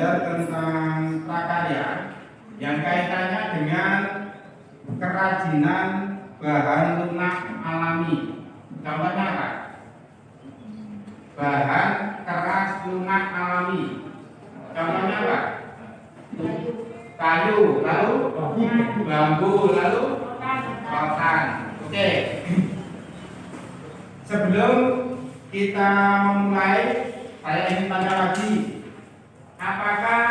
belajar tentang prakarya yang kaitannya dengan kerajinan bahan lunak alami. Contohnya apa? Bahan keras lunak alami. Contohnya apa? Kayu, lalu bambu, lalu rotan. Oke. Sebelum kita memulai, saya ingin tanya lagi, apakah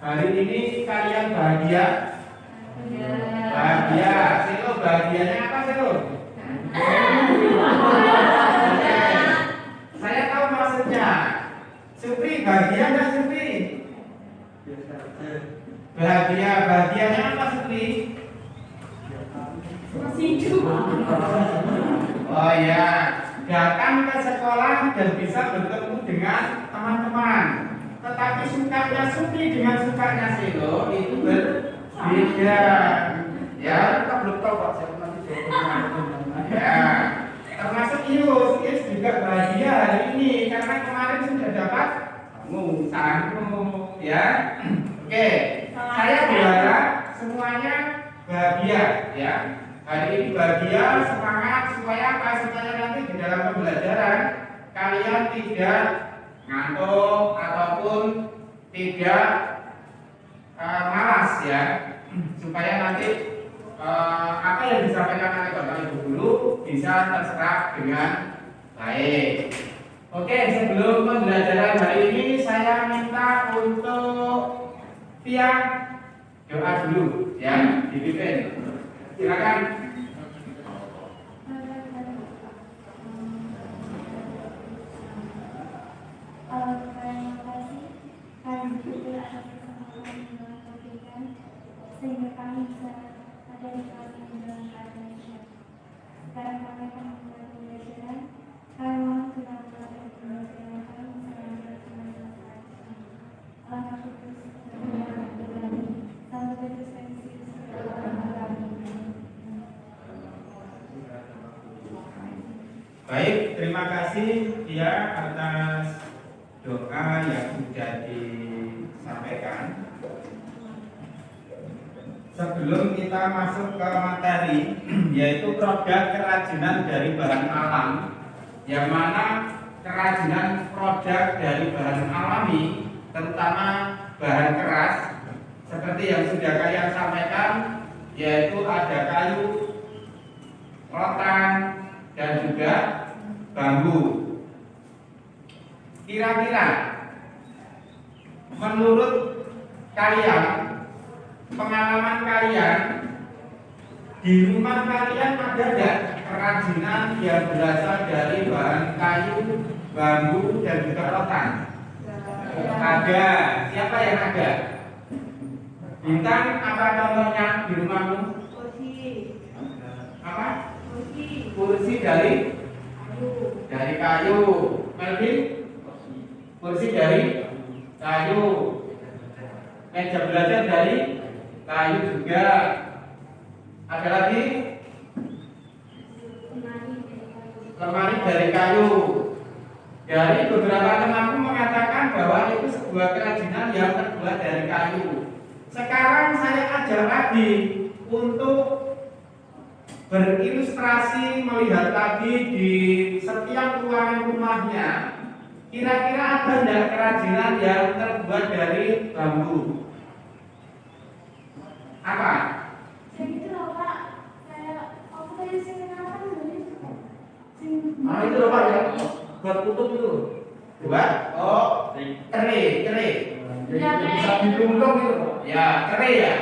hari ini kalian bahagia? Bahagia. Silo, bahagianya apa Silo? Saya tahu maksudnya. Supri, bahagia nggak Supri? Bahagia, bahagianya apa Supri? Oh ya, datang ke sekolah dan bisa bertemu dengan teman-teman. Tetapi sukanya Supri dengan sukanya Silo itu berbeda. Ya, kita belum tahu Pak, siapa nanti ya, termasuk Ius juga bahagia hari ini karena kemarin sudah dapat sangu, ya. Oke, saya berharap semuanya bahagia, ya. Hari ini bahagia, semangat supaya apa? Supaya nanti di dalam pembelajaran kalian tidak ngantuk ataupun tidak malas, ya. Supaya nanti apa yang disampaikan oleh Bapak Ibu guru bisa terserap dengan baik. Oke, sebelum pembelajaran hari ini saya minta untuk Tia doa dulu, ya, dipimpin. Silakan. Sehingga kami bisa ada di kelas ini dalam keadaan sehat. Sekarang kami akan memulai pembelajaran. Kami mohon kepada pembelajaran kami selama bersemangat. Allah Kudus berdoa berdoa sampai bersensi Baik, terima kasih ya atas doa yang sudah disampaikan. Sebelum kita masuk ke materi, yaitu produk kerajinan dari bahan alam, yang mana kerajinan produk dari bahan alami, terutama bahan keras, seperti yang sudah kalian sampaikan, yaitu ada kayu, rotan, dan juga bambu. Kira-kira menurut kalian, pengalaman kalian, di rumah kalian ada nggak kerajinan yang berasal dari bahan kayu, bambu, dan juga rotan? Ada. Siapa yang ada? Bintang, apa contohnya di rumahmu? kursi. Apa? Kursi. Kursi dari kayu. Melvin? Kursi dari kayu. Meja belajar dari kayu juga. Ada lagi? Lemari dari kayu. Dari beberapa temanku mengatakan bahwa itu sebuah kerajinan yang terbuat dari kayu. Sekarang saya ajak lagi untuk berilustrasi, melihat lagi di setiap ruangan rumahnya. Kira-kira ada tidak kerajinan yang terbuat dari bambu? Apa? Itu loh Pak, aku tadi kenapa Itu loh Pak ya, buat tutup itu. Buat? Oh, kere. Bisa dilungkung itu. Ya, kere ya.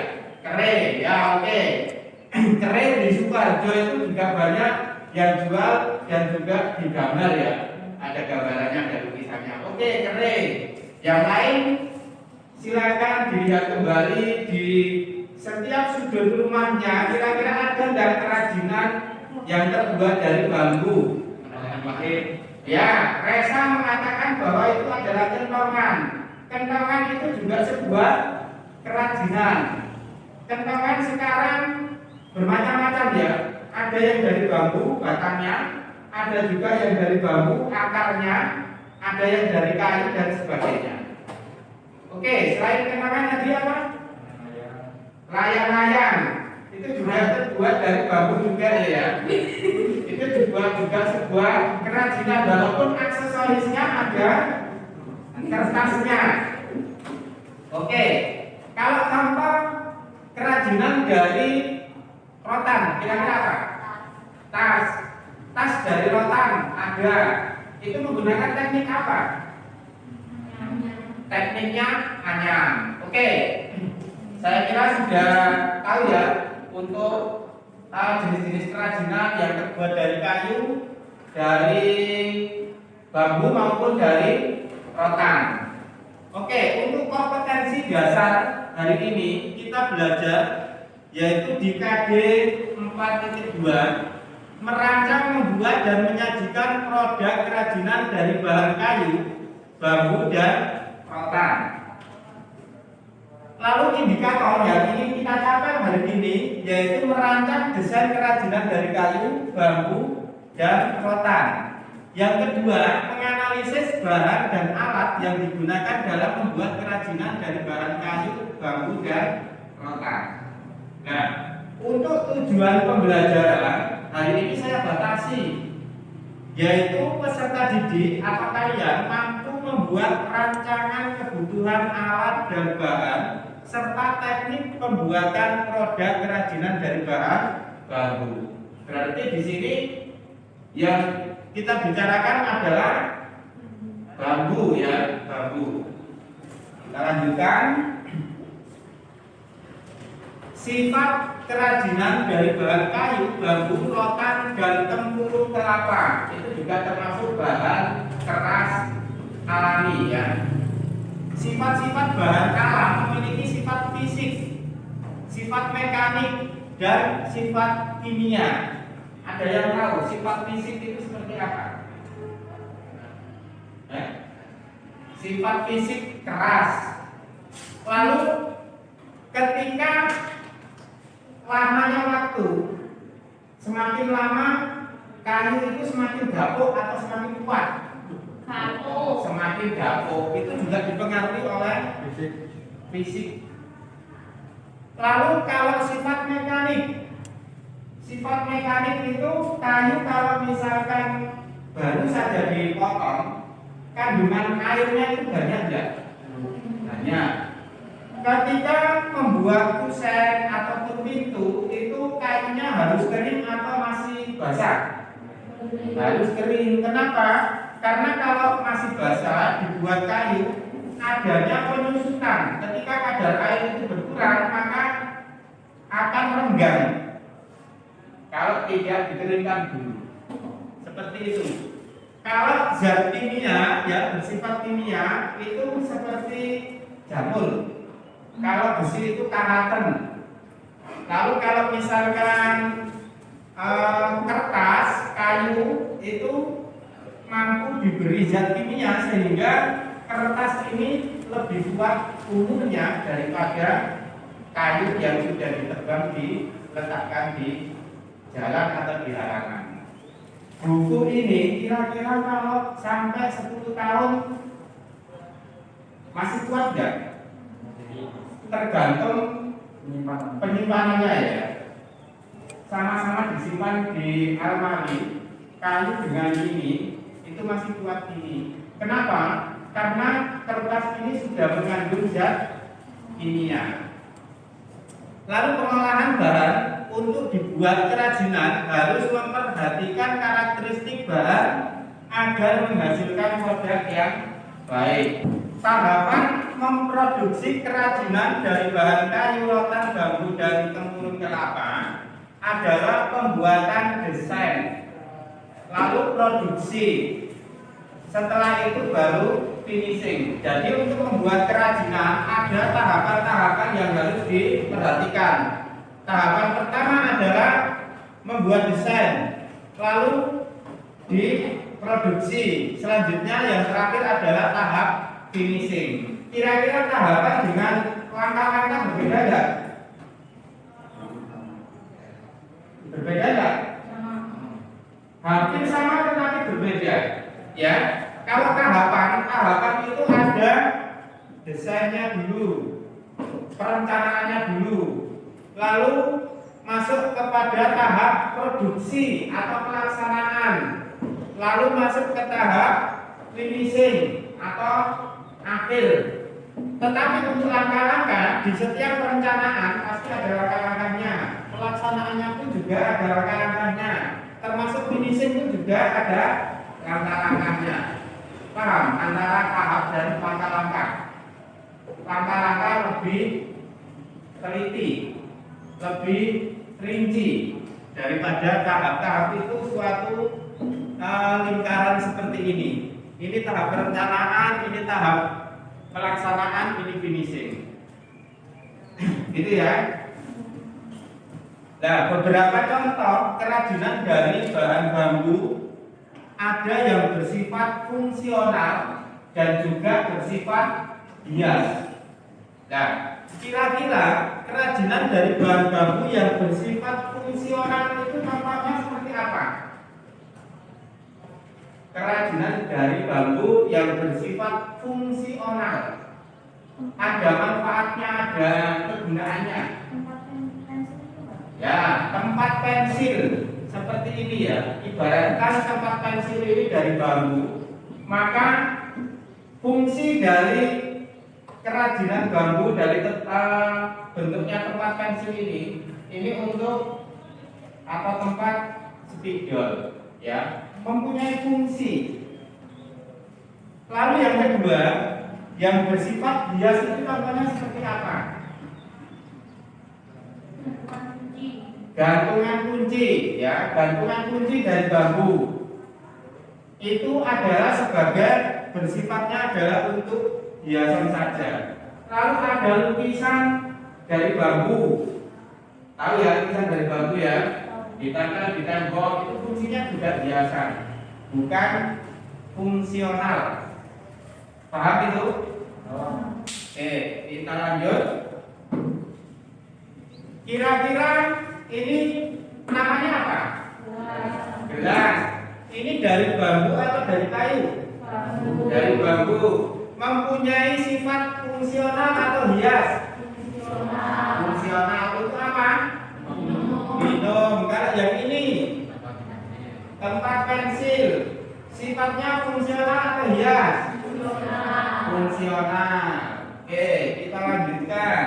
Ya, oke. Kere di Sukoharjo itu juga banyak yang jual dan juga digambar ya. Ada gambarannya, ada lukisannya. Oke, kere. Yang lain silakan dilihat kembali di setiap sudut rumahnya. Kira-kira ada tidak kerajinan yang terbuat dari bambu? Ya, Resa mengatakan bahwa itu adalah kentongan. Kentongan itu juga sebuah kerajinan. Kentongan sekarang bermacam-macam ya. Ada yang dari bambu batangnya, ada juga yang dari bambu akarnya, ada yang dari kayu dan sebagainya. Oke, selain kenangan tadi apa? Layang-layang. Itu juga terbuat dari bambu juga ya. Itu dibuat juga sebuah kerajinan walaupun aksesorisnya ada kertasnya. Oke, kalau contoh kerajinan dari rotan, kira-kira apa? Tas. Tas dari rotan ada. Itu menggunakan teknik apa? Tekniknya anyam. Oke, saya kira sudah tahu ya untuk jenis-jenis kerajinan yang terbuat dari kayu, dari bambu maupun dari rotan. Oke, untuk kompetensi dasar hari ini kita belajar yaitu di KD 4.2 merancang, membuat dan menyajikan produk kerajinan dari bahan kayu, bambu dan rotan. Lalu indikator yang ingin kita capai hari ini yaitu merancang desain kerajinan dari kayu, bambu dan rotan. Yang kedua, menganalisis bahan dan alat yang digunakan dalam membuat kerajinan dari bahan kayu, bambu dan rotan. Nah, untuk tujuan pembelajaran hari ini saya batasi, yaitu peserta didik atau kalian mampu membuat rancangan kebutuhan alat dan bahan serta teknik pembuatan produk kerajinan dari bahan bambu. Berarti di sini yang kita bicarakan adalah bambu ya, bambu. Kita lanjutkan. Sifat kerajinan dari bahan kayu, bambu, rotan, dan tempurung kelapa itu juga termasuk bahan keras alami ya. Sifat-sifat bahan alam memiliki sifat fisik, sifat mekanik, dan sifat kimia. Ada yang tahu sifat fisik itu seperti apa? Sifat fisik keras. Lalu ketika lamanya waktu, semakin lama kayu itu semakin gapuk atau semakin kuat? Gapuk. Semakin gapuk. Itu juga dipengaruhi oleh fisik. Lalu kalau sifat mekanik, sifat mekanik itu kayu kalau misalkan baru saja dipotong, kandungan airnya itu banyak enggak? Banyak. Ketika membuat kusen ataupun pintu itu kayunya harus kering atau masih basah? Harus kering. Kenapa? Karena kalau masih basah dibuat kayu adanya penyusutan. Ketika kadar air itu berkurang maka akan renggang kalau tidak dikeringkan dulu. Seperti itu. Kalau zat kimia ya bersifat kimia itu seperti jamur. Kalau besi itu karaten. Lalu kalau misalkan kertas, kayu itu mampu diberi zat kimia sehingga kertas ini lebih kuat umurnya daripada kayu yang sudah ditebang diletakkan di jalan atau di halaman. Buku ini kira-kira kalau sampai 10 tahun masih kuat nggak? Tergantung penyimpanannya ya. Sama-sama disimpan di almari, kayu dengan ini itu masih kuat ini. Kenapa? Karena kertas ini sudah mengandung zat kimia. Lalu pengolahan bahan untuk dibuat kerajinan harus memperhatikan karakteristik bahan agar menghasilkan produk yang baik. Tahapan memproduksi kerajinan dari bahan kayu, rotan, bambu, dan tempurung kelapa adalah pembuatan desain, lalu produksi. Setelah itu baru finishing. Jadi untuk membuat kerajinan ada tahapan-tahapan yang harus diperhatikan. Tahapan pertama adalah membuat desain, lalu diproduksi. Selanjutnya yang terakhir adalah tahap finishing. Kira-kira tahapan dengan langkah-langkah berbeda enggak? Berbeda enggak? Hampir sama tetapi berbeda. Ya, kalau tahapan itu ada desainnya dulu, perencanaannya dulu, lalu masuk kepada tahap produksi atau pelaksanaan, lalu masuk ke tahap finishing atau akhir. Tetapi untuk langkah-langkah di setiap perencanaan pasti ada langkah-langkahnya, pelaksanaannya pun juga ada langkah-langkahnya, termasuk finishing pun juga ada langkah-langkahnya. Paham antara tahap dan langkah-langkah? Langkah-langkah lebih teliti, lebih rinci daripada tahap-tahap itu suatu lingkaran seperti ini. Ini tahap perencanaan, ini tahap pelaksanaan, ini finishing. Gitu ya. Nah, beberapa contoh kerajinan dari bahan bambu ada yang bersifat fungsional dan juga bersifat hias. Nah, kira-kira kerajinan dari bahan bambu yang bersifat fungsional itu contohnya seperti apa? Kerajinan dari bambu yang bersifat fungsional, ada manfaatnya, ada kegunaannya. Ya, tempat pensil seperti ini ya. Ibaratkan tempat pensil ini dari bambu, maka fungsi dari kerajinan bambu dari bentuknya tempat pensil ini untuk atau tempat spidol ya, mempunyai fungsi. Lalu yang kedua, yang bersifat hias itu contohnya seperti apa? Gantungan kunci ya, gantungan kunci dari bambu itu adalah sebagai bersifatnya adalah untuk hiasan saja. Lalu ada lukisan dari bambu, tahu ya lukisan dari bambu ya, ditempel di tembok, itu fungsinya juga hiasan, bukan fungsional. Paham itu? Oke, kita lanjut. Kira-kira ini namanya apa? Gelas. Ini dari bambu atau dari kayu? Dari bambu. Mempunyai sifat fungsional atau hias? Fungsional itu apa? Minum. Kalau yang ini tempat pensil, sifatnya fungsional atau hias? Fungsional. Oke, kita lanjutkan.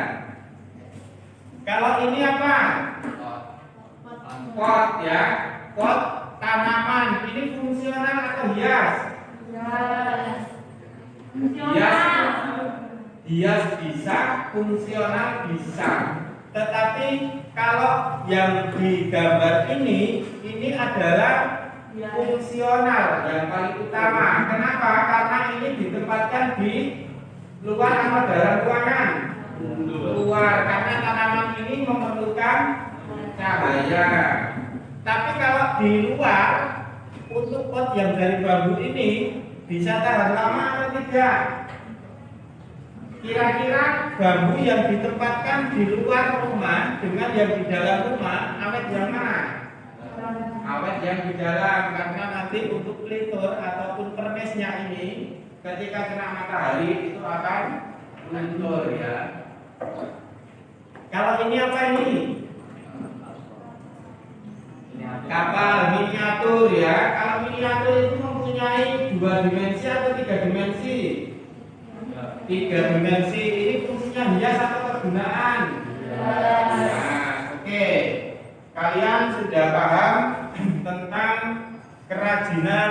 Kalau ini apa? Pot ya, pot tanaman. Ini fungsional atau hias? Hias bisa, fungsional bisa. Tetapi kalau yang digambar ini adalah fungsional yang paling utama. Kenapa? Karena ini ditempatkan di luar atau dalam ruangan? Luar, karena tanaman ini memerlukan cahaya. Tapi kalau di luar, untuk pot yang dari bambu ini bisa tahan lama atau tidak? Kira-kira bambu yang ditempatkan di luar rumah dengan yang di dalam rumah, awet yang mana? Awet yang di dalam, karena nanti untuk pelitur ataupun permesnya ini ketika kena matahari itu akan luntur ya. Kalau ini apa ini? Kapal miniatur ya. Kalau miniatur itu mempunyai 2 dimensi atau 3 dimensi? 3 dimensi. Ini fungsinya hias atau kegunaan? Nah, oke. Kalian sudah paham tentang kerajinan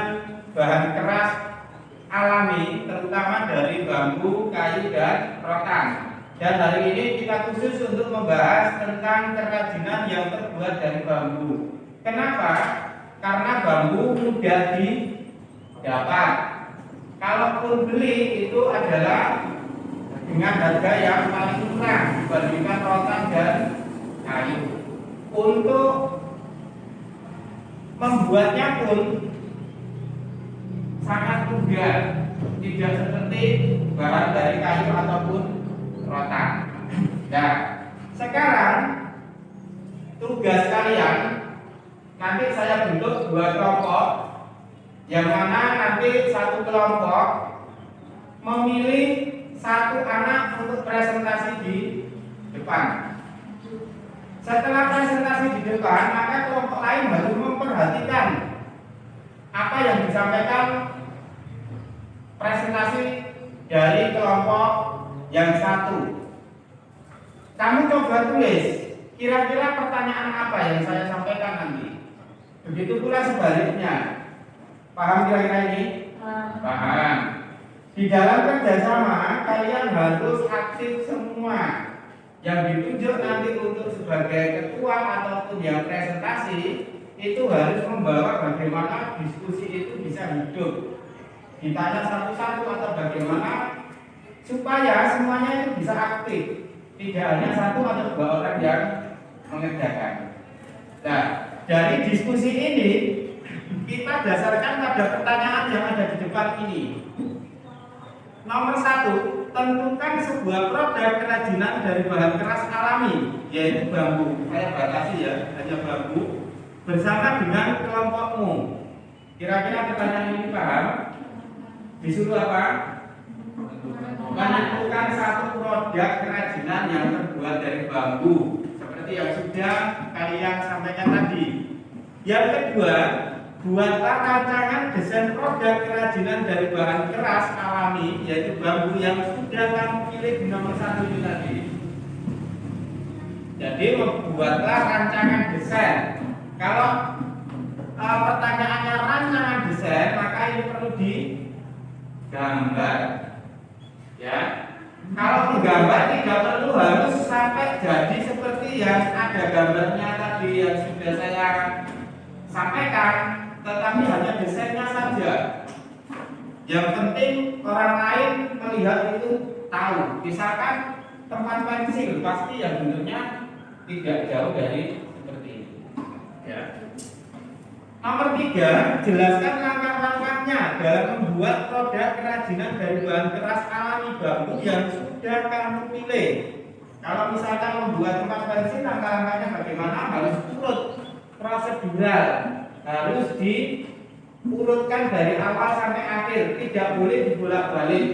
bahan keras alami, terutama dari bambu, kayu, dan rotan. Dan hari ini kita khusus untuk membahas tentang kerajinan yang terbuat dari bambu. Kenapa? Karena bambu mudah didapat. Kalaupun beli itu adalah dengan harga yang paling murah dibandingkan rotan dan kayu. Untuk membuatnya pun sangat mudah, tidak seperti bahan dari kayu ataupun rotan. Nah, sekarang tugas kalian nanti saya bentuk 2 kelompok, yang mana nanti satu kelompok memilih satu anak untuk presentasi di depan. Setelah presentasi di depan, maka kelompok lain harus memperhatikan apa yang disampaikan presentasi dari kelompok yang satu. Kamu coba tulis kira-kira pertanyaan apa yang saya sampaikan nanti. Begitu pula sebaliknya. Paham kira-kira ini? Paham. Di dalam kerjasama kalian harus aktif semua. Yang ditunjuk nanti untuk sebagai ketua ataupun yang presentasi itu harus membawa bagaimana diskusi itu bisa hidup. Ditanya satu-satu atau bagaimana supaya semuanya itu bisa aktif. Tidak hanya satu atau dua orang yang mengerjakan. Nah, dari diskusi ini kita dasarkan pada pertanyaan yang ada di depan ini. Nomor 1, tentukan sebuah produk kerajinan dari bahan keras alami, yaitu bambu. Saya batasi ya, hanya bambu. Bersama dengan kelompokmu. Kira-kira pertanyaan ini paham? Disuruh apa? Menentukan satu produk kerajinan yang terbuat dari bambu, seperti yang sudah kalian sampaikan tadi. Yang kedua, buatlah rancangan desain produk kerajinan dari bahan keras alami, yaitu bambu yang sudah kamu pilih di nomor 1 itu tadi. Jadi membuatlah rancangan desain. Kalau pertanyaannya rancangan desain, maka ini perlu digambar. Ya, kalau menggambar tidak perlu harus sampai jadi seperti yang ada gambarnya tadi yang sudah saya sampaikan, tetapi hanya desainnya saja. Yang penting orang lain melihat itu tahu. Misalkan tempat pensil pasti yang bentuknya tidak jauh dari seperti ini. Ya. Nomor 3, jelaskan langkah-langkahnya dalam membuat produk kerajinan dari bahan keras alami bambu yang sudah kamu pilih. Kalau misalkan membuat tempat pensil, langkah-langkahnya bagaimana? Harus urut prosedural, harus diurutkan dari awal sampai akhir, tidak boleh dibolak-balik.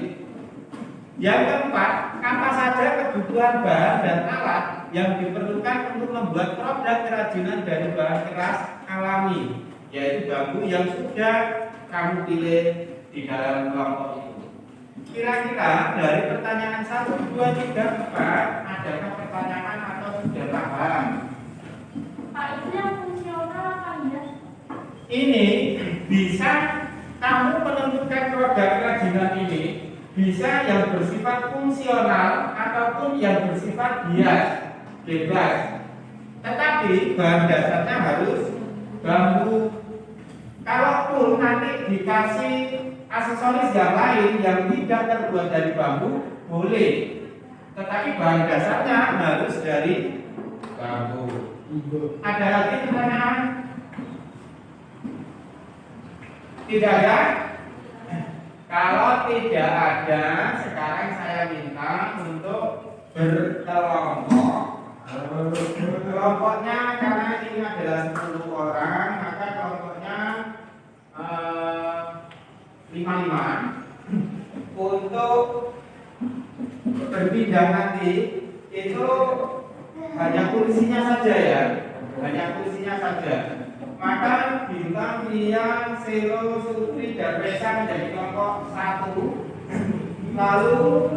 Yang keempat, apa saja kebutuhan bahan dan alat yang diperlukan untuk membuat produk kerajinan dari bahan keras alami, yaitu bambu yang sudah kamu pilih di dalam kelompok itu. Kira-kira dari pertanyaan 1, 2, 3, 4, adakah pertanyaan atau sudah paham? Pak, itu yang fungsional apa ya? Ini bisa kamu menentukan produk kerajinan ini bisa yang bersifat fungsional ataupun yang bersifat hias, bebas. Tetapi bahan dasarnya harus bambu. Kalaupun nanti dikasih aksesoris yang lain yang tidak terbuat dari bambu, boleh. Tetapi bahan dasarnya harus dari bambu. Ada lagi pertanyaan? Tidak ada? Kalau tidak ada, sekarang saya minta untuk berkelompok. Kelompoknya karena ini adalah 10 orang, maka kelompoknya 5-5. Untuk berpindah nanti itu hanya kursinya saja ya, hanya kursinya saja. Maka Bintang, Lia, Selo, Sutri, dan Resa menjadi kelompok 1. Lalu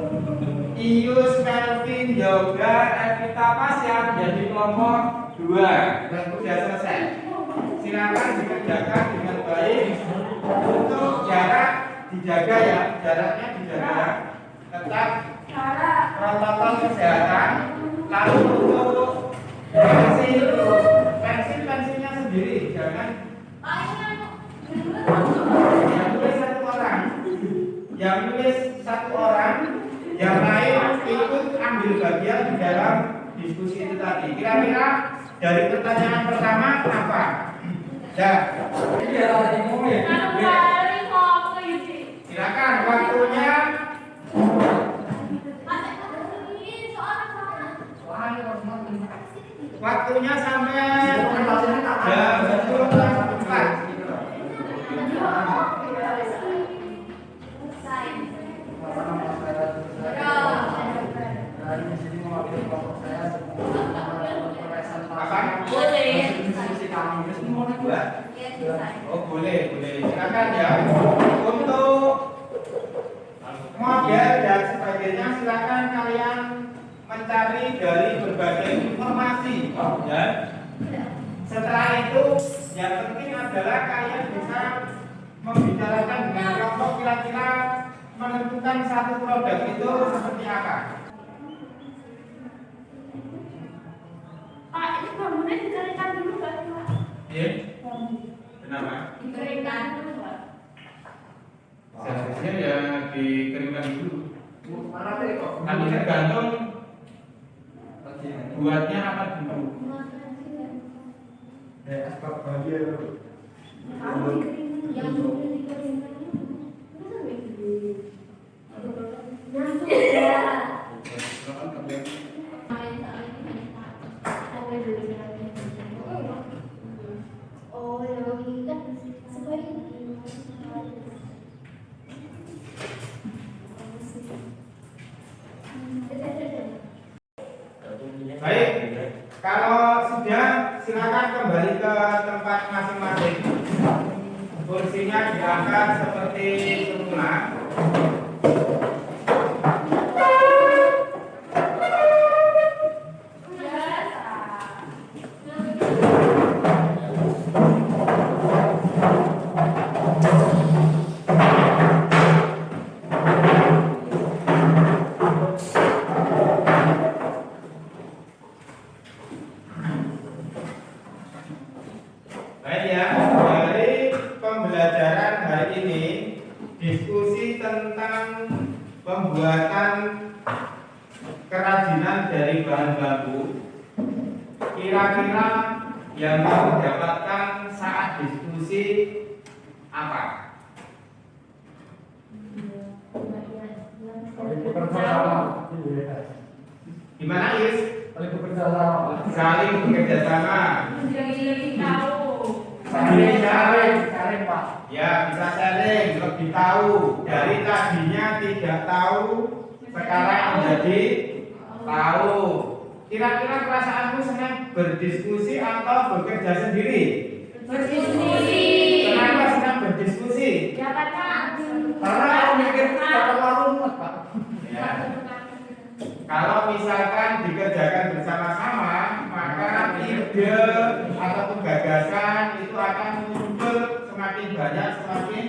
Ius, Melvin, Yoga, Evita, Pasya menjadi kelompok 2. Dan sudah selesai. Silakan dikerjakan dengan baik. Untuk jarak dijaga ya, jaraknya dijaga. Tetap protokol kesehatan. Lalu untuk pensilnya sendiri, jangan yang tulis satu orang, yang lain ikut ambil bagian di dalam diskusi itu tadi. Kira-kira dari pertanyaan pertama apa? Ya. Silakan waktunya. Waktunya sampai jam 10.04. silakan ya. Untuk model dan sebagainya silakan kalian mencari dari berbagai informasi ya. Setelah itu yang penting adalah kalian bisa membicarakan dengan kelompok kira-kira menentukan satu produk itu seperti apa. Pak, ini bangunnya dikeringkan dulu Pak? Iya. Kenapa? Dikeringkan dulu Pak. Seharusnya ya dikeringkan dulu. Tapi tergantung buatnya apa dulu. Asbab bahagia dulu. Kamu dikeringkan, yang dulu dikeringkan itu. Langsung ya. Oh, yang kan sebaiknya Baik, kalau sudah silakan kembali ke tempat masing-masing. Kursinya diangkat seperti semula. Baik ya, dari pembelajaran hari ini diskusi tentang pembuatan kerajinan dari bahan baku. Kira-kira yang kamu dapatkan saat diskusi apa? Saling bekerja sama. Gimana Is? Saling bekerja sama. Saling bekerja sama. lebih tahu. Saling Pak. Ya, bisa sharing, lebih tahu. Dari tadinya tidak tahu, sekarang menjadi tahu. Kira-kira perasaanmu senang berdiskusi atau bekerja sendiri? Berdiskusi. Kenapa senang berdiskusi? Ya Pak. Karena aku mikir secara warung Pak. Ya. Kalau misalkan dikerjakan bersama-sama, maka ide ataupun gagasan itu akan muncul semakin banyak, semakin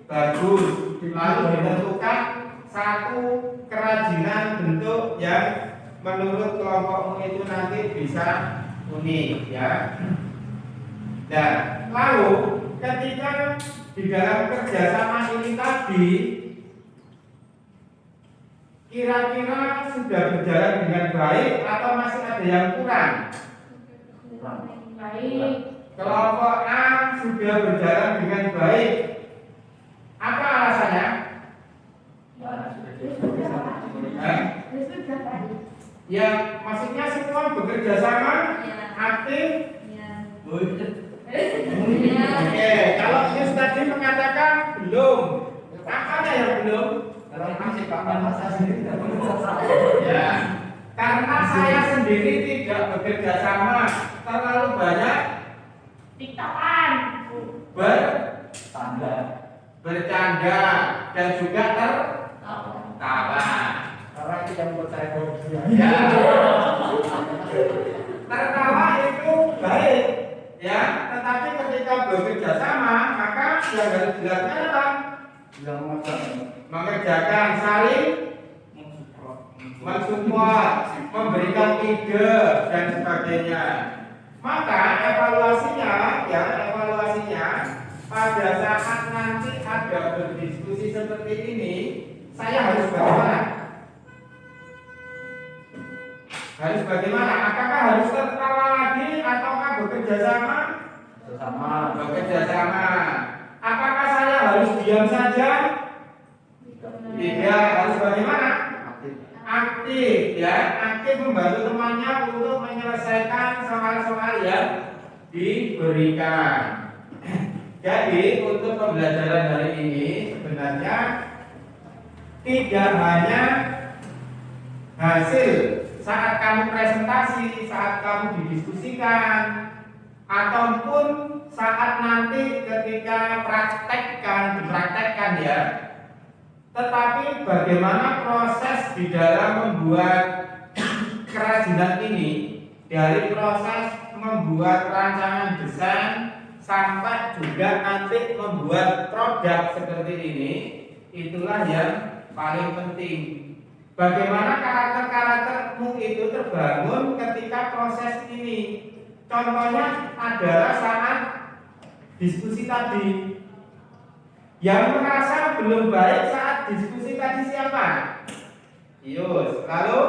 bagus. Lalu ditentukan satu kerajinan bentuk yang menurut kelompokmu itu nanti bisa unik ya. Dan lalu ketika di dalam kerjasama ini tadi kira-kira sudah berjalan dengan baik atau masih ada yang kurang? Baik. Kelompok A sudah berjalan dengan baik. Apa alasannya? Ya, maksudnya semua bekerja sama, aktif. Oke, kalau Yus tadi mengatakan belum, apanya yang belum? Ya, karena saya sendiri tidak bekerja sama, terlalu banyak TikTokan. bercanda dan juga tertawa. Karena itu yang membuat saya bahagia. Ya, tertawa itu baik, ya. Tetapi ketika bekerja sama, maka yang harus dilakukan apa? Mengerjakan, saling mensupport, memberikan ide dan sebagainya. Maka evaluasinya pada saat nanti ada berdiskusi seperti ini, saya harus bagaimana? Harus bagaimana? Apakah harus tertawa lagi ataukah bekerja sama? Bekerja sama. Apakah saya harus diam saja? Tidak, harus bagaimana? Aktif ya, aktif membantu temannya untuk menyelesaikan soal-soal yang diberikan. Jadi untuk pembelajaran hari ini sebenarnya tidak hanya hasil saat kamu presentasi, saat kamu didiskusikan, ataupun saat nanti ketika dipraktekkan ya. Tetapi bagaimana proses di dalam membuat kerajinan ini, dari proses membuat rancangan desain sampai juga nanti membuat produk seperti ini, itulah yang paling penting. Bagaimana karakter-karaktermu itu terbangun ketika proses ini. Contohnya adalah saat diskusi tadi. Yang merasa belum baik saat diskusi tadi siapa? Yus. Lalu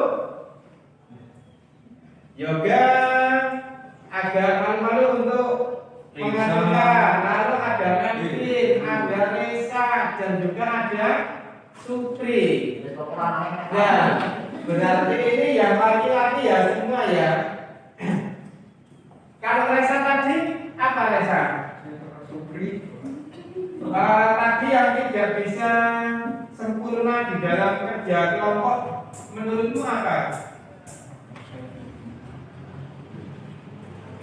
Yoga agak malu-malu untuk mengajukan. Lalu ada Melvin, ada Reza, dan juga ada Supri. Ya, berarti ini yang laki-laki ya semua ya. Kalau Reza tadi apa Reza? Supri. Tadi yang tidak bisa sempurna di dalam kerja kelompok menurutmu apa?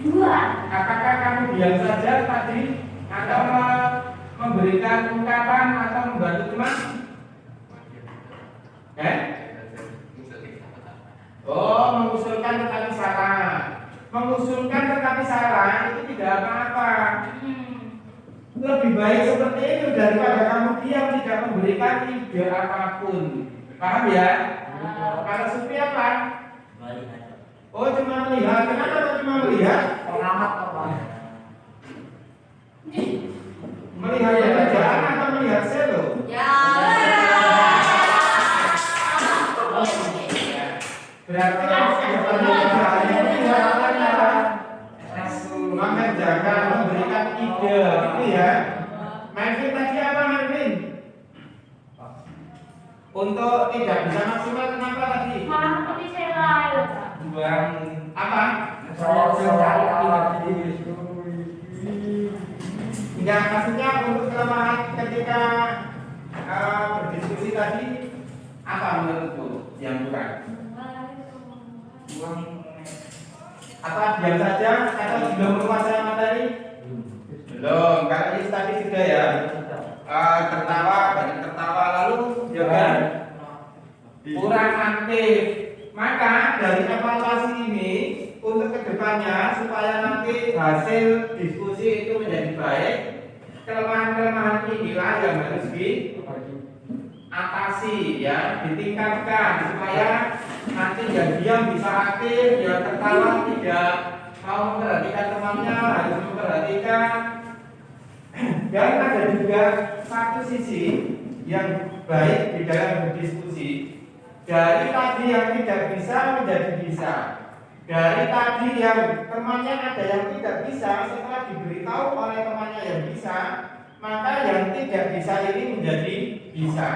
2. Apakah kamu diam saja tadi atau memberikan ungkapan atau membantu teman? Oh, mengusulkan tetapi salah. Mengusulkan tetapi salah itu tidak apa-apa. Lebih baik seperti itu daripada kamu diam tidak memberikan ide apapun. Paham ya? Kalau Supri apa? Oh, cuma melihat. Kenapa kok cuma melihat? Pengamat apa? Melihat pekerjaan atau melihat selo? Berarti mengerjakan, memberikan ide, itu ya. Melvin tadi apa Melvin? Untuk tidak bisa maksimal kenapa tadi? Buang apa? Enggak, maksudnya untuk kelemahan ketika berdiskusi tadi apa menurutku yang bukan? Apa diam saja atau belum menguasai materi? Belum. Kalau ini tadi sudah ya. Tertawa, banyak tertawa lalu juga kurang aktif. Maka dari evaluasi ini untuk kedepannya supaya nanti hasil diskusi itu menjadi baik, kelemahan-kelemahan inilah yang harus diatasi ya, ditingkatkan supaya nanti yang diam bisa aktif, yang tertawa tidak mau memperhatikan temannya harus memperhatikan. Dan ada juga satu sisi yang baik di dalam berdiskusi. Dari tadi yang tidak bisa menjadi bisa. Dari tadi yang temannya ada yang tidak bisa, setelah diberitahu oleh temannya yang bisa, maka yang tidak bisa ini menjadi bisa.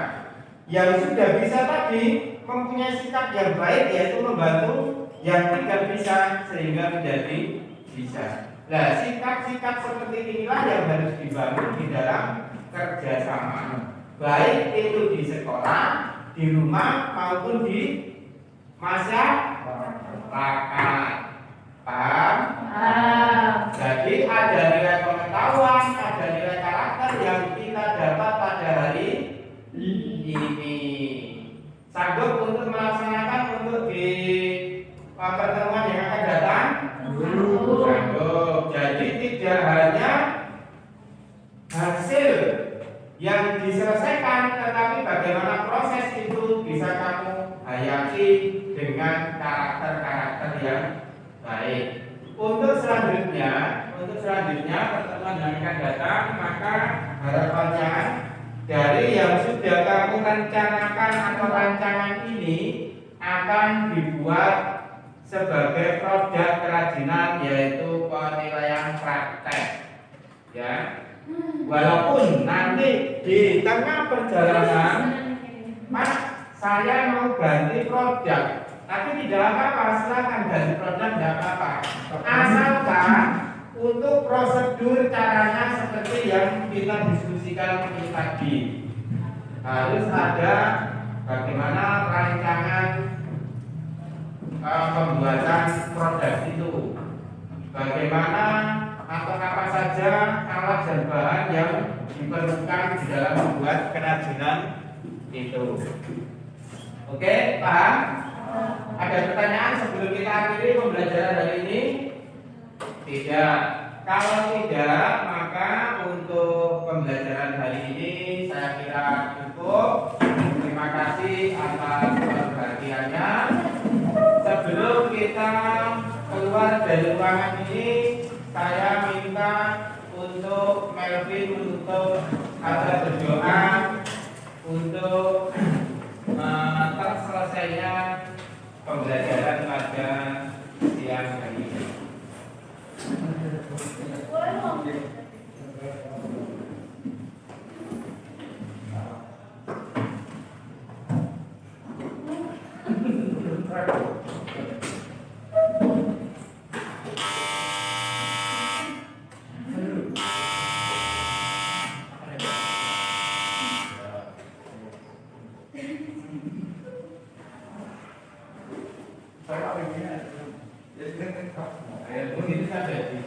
Yang sudah bisa tadi mempunyai sikap yang baik, yaitu membantu yang tidak bisa sehingga menjadi bisa. Nah, sikap-sikap seperti inilah yang harus dibangun di dalam kerjasama, baik itu di sekolah, di rumah maupun di masyarakat. Paham? Jadi ada nilai pengetahuan, ada nilai karakter yang kita dapat pada hari ini. Sanggup untuk melaksanakan untuk di pertemuan yang akan datang? Sanggup. Jadi tidak hanya hasil yang diselesaikan, tetapi bagaimana proses itu bisa kamu hayati dengan karakter-karakter yang baik. Untuk selanjutnya pertemuan yang akan datang, maka harapannya dari yang sudah kamu rencanakan atau rancangan ini akan dibuat sebagai produk kerajinan, yaitu penilaian praktek. Ya, walaupun nanti di tengah perjalanan, Mas, saya mau ganti produk, tapi tidak apa-apa, silakan ganti produk, tidak apa-apa. Asalkan untuk prosedur caranya seperti yang kita diskusikan tadi, harus ada bagaimana rancangan pembuatan produk itu, bagaimana atau apa saja alat dan bahan yang diperlukan di dalam membuat kerajinan itu. Oke, paham? Ada pertanyaan sebelum kita akhiri pembelajaran hari ini? Tidak. Kalau tidak, maka untuk pembelajaran hari ini saya kira cukup. Terima kasih atas perhatiannya. Sebelum kita keluar dari ruangan ini, saya minta untuk Melvin untuk berdoa untuk terselesainya pembelajaran pada siang hari ini. Begitu saja.